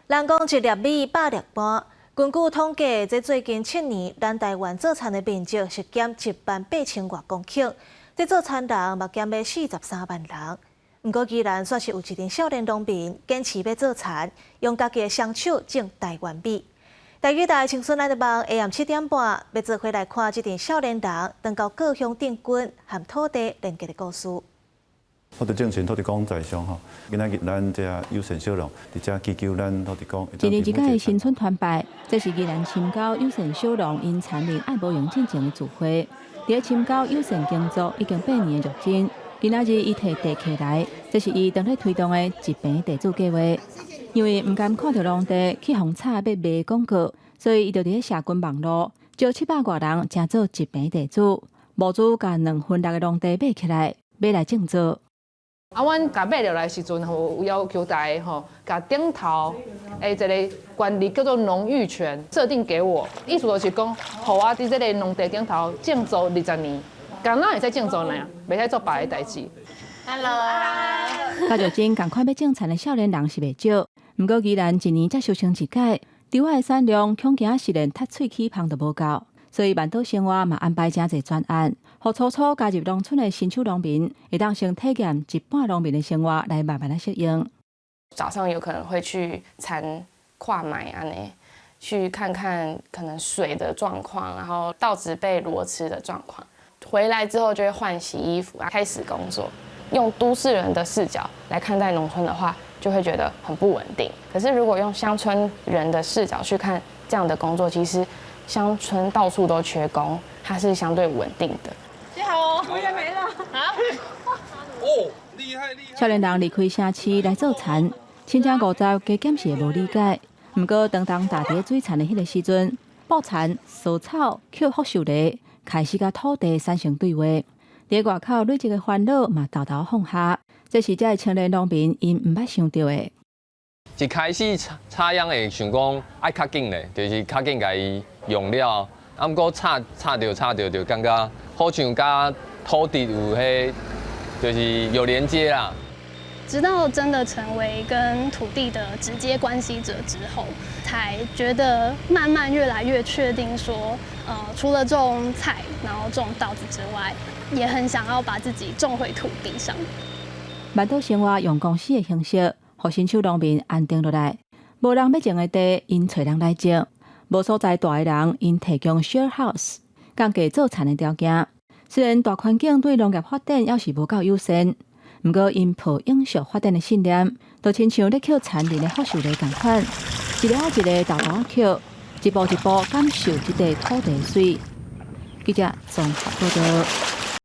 人讲一粒米百粒汗，根据统计，这最近7年，咱台湾做田的面积是减18000多公顷，这做田人嘛减要43万人。不过，依然算是有一群少年农民坚持要做田，用家己的双手种台湾米。台语台青春来的梦下暗7点半，要做回来看这群少年人登到各乡定居和土地连接的故事。土地政权、土地公在上吼，今仔日咱这友善小农，伫这祈求咱土地公。一年一届新春团拜，这是宜兰深高友善小农因田林爱无用进前的聚会。伫深高友善耕作已经8年的入境，今仔日伊摕地契来，这是伊当咧推动的一坪地主计划。因为唔甘看到农地去红炒要卖广告，所以伊就伫社群网络招700多人成做一坪地主，募资甲2分6的农地买起来，买来种植。阮甲买落来时阵，有要求大家甲顶头一个管理叫做农域权设定给我，意思就是讲，互我伫这个农地顶头种植20年，敢若会使种植呢，袂使做别的代志。Hello 加入真赶快要种田的少年人是袂少，不过依然一年才修成一届，稻仔的产量恐惊是连踢喙齿芳都无够，所以万岛生活嘛安排真侪专案。互初初加入农村的新手农民，会当先体验一半农民的生活，来慢慢的适应。早上有可能会去参跨买安尼，去看看可能水的状况，然后稻子被裸吃的状况。回来之后就会换洗衣服，开始工作。用都市人的视角来看待农村的话，就会觉得很不稳定。可是如果用乡村人的视角去看这样的工作，其实乡村到处都缺工，它是相对稳定的。你好哦，我也没了啊！哦，厉害厉害！少年人离开城市来做田，亲戚50加减是会无理解。不过当大地水田的迄个时阵，捕田、扫草、捡福寿梨，开始甲土地产生对话。伫外口累积的烦恼嘛，豆豆放下。这是这青年农民因唔捌想到的。一开始插秧会想讲爱较紧嘞，就是较紧甲伊用了。啊，不过插着就感觉好像甲土地有迄，就是有连接啦。直到真的成为跟土地的直接关系者之后，才觉得慢慢越来越确定说，除了种菜，然后种稻子之外，也很想要把自己种回土地上。万岛生活用公司的形式，互新手农民安定落来。无人要种的地，因找人来种；无所在大的人，因提供 share house， 降低做田的条件。虽然大环境对农业发展要是无够友善，不过因抱永续发展的信念，就亲像咧捡田林的福寿梨同款，一个一个豆豆捡，一步一步感受这块土地水。记者综合报道。